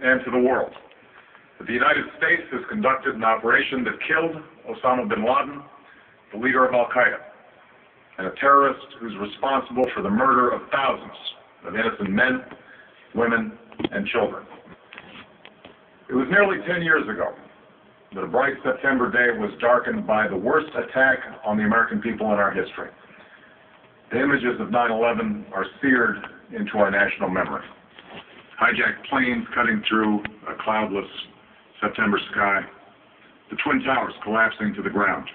and to the world that the United States has conducted an operation that killed Osama Bin Laden, the leader of Al-Qaeda, and a terrorist who's responsible for the murder of thousands of innocent men, women, and children. It was nearly 10 years ago that a bright September day was darkened by the worst attack on the American people in our history. The images of 9/11 are seared into our national memory. Hijacked planes cutting through a cloudless September sky, the Twin Towers collapsing to the ground,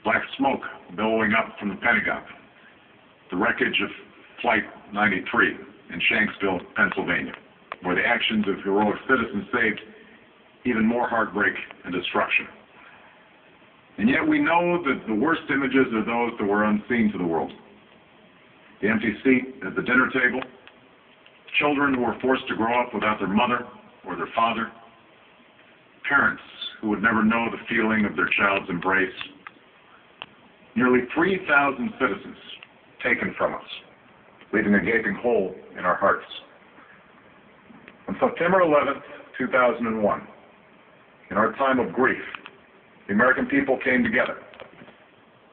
black smoke billowing up from the Pentagon, the wreckage of Flight 93 in Shanksville, Pennsylvania, where the actions of heroic citizens saved even more heartbreak and destruction. And yet we know that the worst images are those that were unseen to the world. The empty seat at the dinner table, children who were forced to grow up without their mother or their father, parents who would never know the feeling of their child's embrace, nearly 3,000 citizens taken from us, leaving a gaping hole in our hearts. On September 11th, 2001, in our time of grief, the American people came together.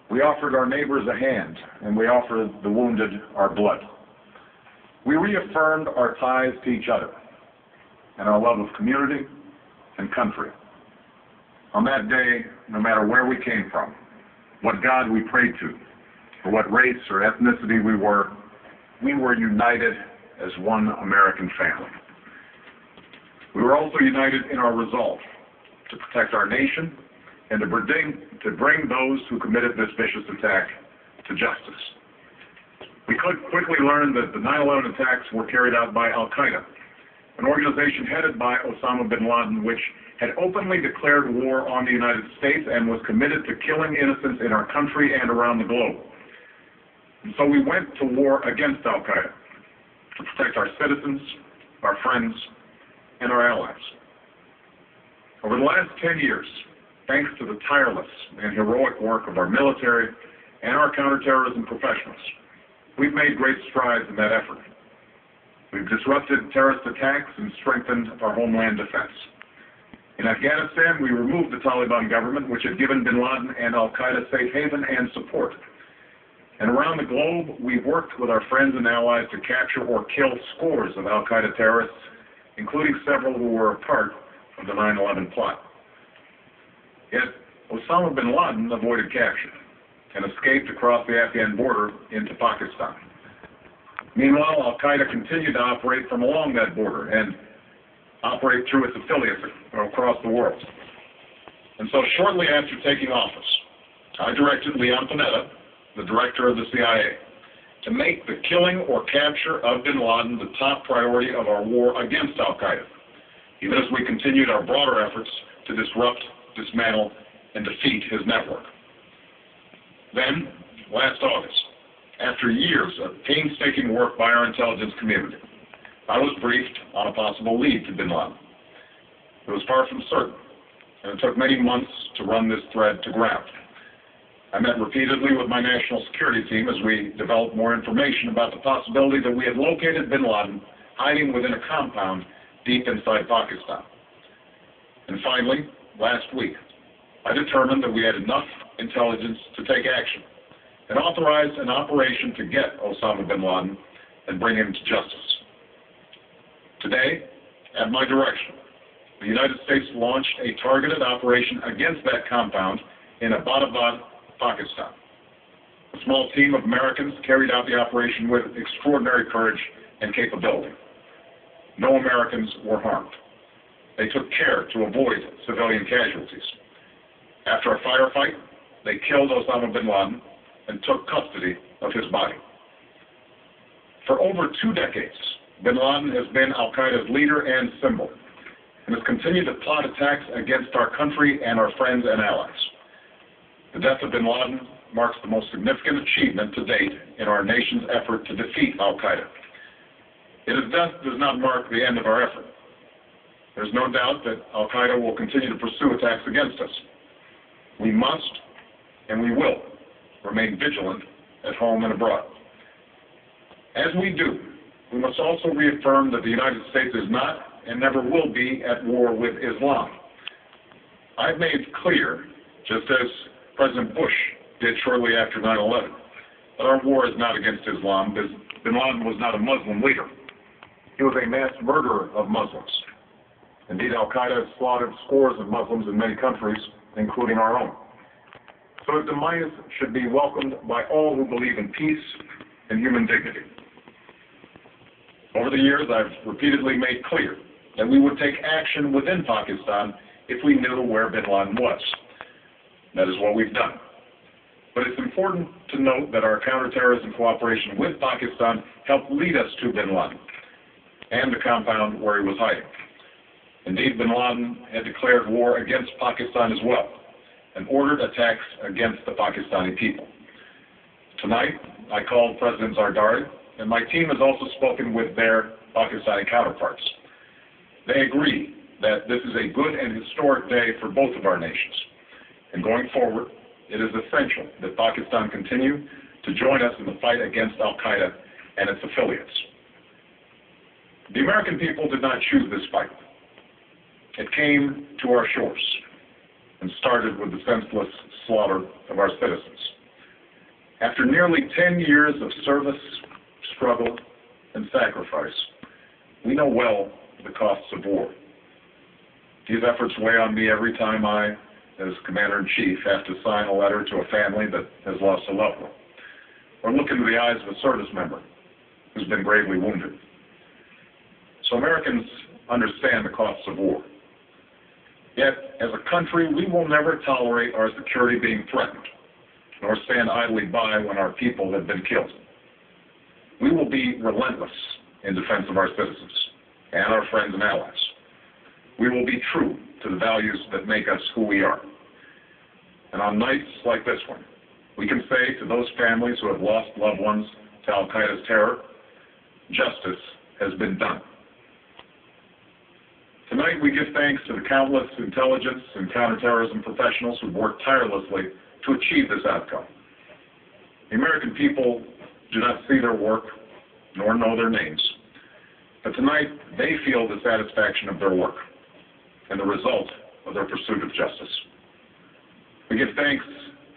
We offered our neighbors a hand, and we offered the wounded our blood. We reaffirmed our ties to each other and our love of community and country. On that day, no matter where we came from, what God we prayed to, or what race or ethnicity we were united as one American family. We were also united in our resolve to protect our nation and to bring those who committed this vicious attack to justice. We quickly learned that the 9/11 attacks were carried out by Al-Qaeda, an organization headed by Osama Bin Laden, which had openly declared war on the United States and was committed to killing innocents in our country and around the globe. And so we went to war against Al-Qaeda to protect our citizens, our friends, and our allies. Over the last 10 years, thanks to the tireless and heroic work of our military and our counterterrorism professionals, we've made great strides in that effort. We've disrupted terrorist attacks and strengthened our homeland defense. In Afghanistan, we removed the Taliban government, which had given Bin Laden and Al-Qaeda safe haven and support. And around the globe, we've worked with our friends and allies to capture or kill scores of Al-Qaeda terrorists, including several who were a part of the 9/11 plot. Yet, Osama Bin Laden avoided capture and escaped across the Afghan border into Pakistan. Meanwhile, Al-Qaeda continued to operate from along that border and operate through its affiliates across the world. And so shortly after taking office, I directed Leon Panetta, the director of the CIA, to make the killing or capture of Bin Laden the top priority of our war against Al-Qaeda, even as we continued our broader efforts to disrupt, dismantle, and defeat his network. Then, last August, after years of painstaking work by our intelligence community, I was briefed on a possible lead to Bin Laden. It was far from certain, and it took many months to run this thread to ground. I met repeatedly with my national security team as we developed more information about the possibility that we had located Bin Laden hiding within a compound deep inside Pakistan. And finally, last week, I determined that we had enough intelligence to take action and authorized an operation to get Osama Bin Laden and bring him to justice. Today, at my direction, the United States launched a targeted operation against that compound in Abbottabad, Pakistan. A small team of Americans carried out the operation with extraordinary courage and capability. No Americans were harmed. They took care to avoid civilian casualties. After a firefight, they killed Osama Bin Laden and took custody of his body. For over 2 decades, Bin Laden has been Al-Qaeda's leader and symbol, and has continued to plot attacks against our country and our friends and allies. The death of Bin Laden marks the most significant achievement to date in our nation's effort to defeat Al-Qaeda. Yet his death does not mark the end of our effort. There's no doubt that Al-Qaeda will continue to pursue attacks against us. We must, and we will, remain vigilant at home and abroad. As we do, we must also reaffirm that the United States is not and never will be at war with Islam. I've made clear, just as President Bush did shortly after 9/11, that our war is not against Islam. Bin Laden was not a Muslim leader. He was a mass murderer of Muslims. Indeed, al-Qaeda has slaughtered scores of Muslims in many countries, including our own. So his demise should be welcomed by all who believe in peace and human dignity. Over the years, I've repeatedly made clear that we would take action within Pakistan if we knew where bin Laden was. That is what we've done. But it's important to note that our counterterrorism cooperation with Pakistan helped lead us to bin Laden and the compound where he was hiding. Indeed, bin Laden had declared war against Pakistan as well and ordered attacks against the Pakistani people. Tonight, I called President Zardari, and my team has also spoken with their Pakistani counterparts. They agree that this is a good and historic day for both of our nations. And going forward, it is essential that Pakistan continue to join us in the fight against al-Qaeda and its affiliates. The American people did not choose this fight. It came to our shores and started with the senseless slaughter of our citizens. After nearly 10 years of service, struggle, and sacrifice, we know well the costs of war. These efforts weigh on me every time I, as Commander-in-Chief, have to sign a letter to a family that has lost a loved one, or look into the eyes of a service member who's been gravely wounded. So Americans understand the costs of war. Yet, as a country, we will never tolerate our security being threatened, nor stand idly by when our people have been killed. We will be relentless in defense of our citizens and our friends and allies. We will be true to the values that make us who we are. And on nights like this one, we can say to those families who have lost loved ones to al-Qaeda's terror, justice has been done. Tonight we give thanks to the countless intelligence and counterterrorism professionals who worked tirelessly to achieve this outcome. The American people do not see their work nor know their names, but tonight they feel the satisfaction of their work and the result of their pursuit of justice. We give thanks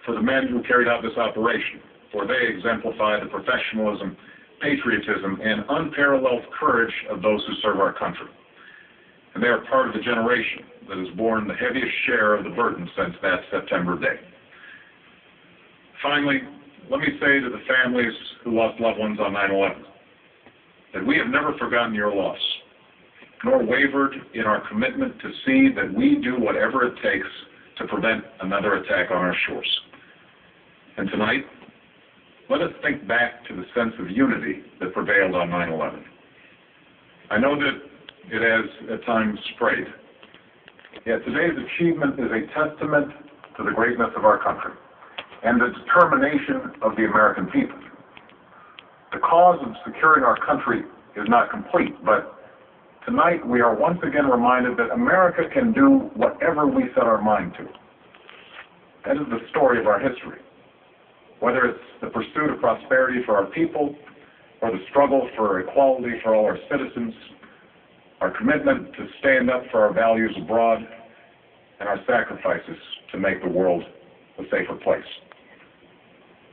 for the men who carried out this operation, for they exemplify the professionalism, patriotism, and unparalleled courage of those who serve our country. And they are part of the generation that has borne the heaviest share of the burden since that September day. Finally, let me say to the families who lost loved ones on 9/11 that we have never forgotten your loss, nor wavered in our commitment to see that we do whatever it takes to prevent another attack on our shores. And tonight, let us think back to the sense of unity that prevailed on 9/11. I know that it has at times frayed, yet today's achievement is a testament to the greatness of our country and the determination of the American people. The cause of securing our country is not complete, but tonight we are once again reminded that America can do whatever we set our mind to. That is the story of our history. Whether it's the pursuit of prosperity for our people, or the struggle for equality for all our citizens, our commitment to stand up for our values abroad, and our sacrifices to make the world a safer place.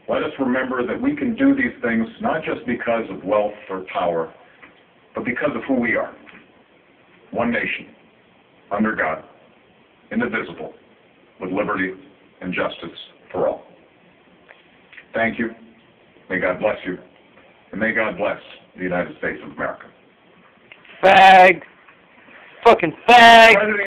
Let us remember that we can do these things not just because of wealth or power, but because of who we are. One nation, under God, indivisible, with liberty and justice for all. Thank you. May God bless you. And may God bless the United States of America. Fag. Fucking fag.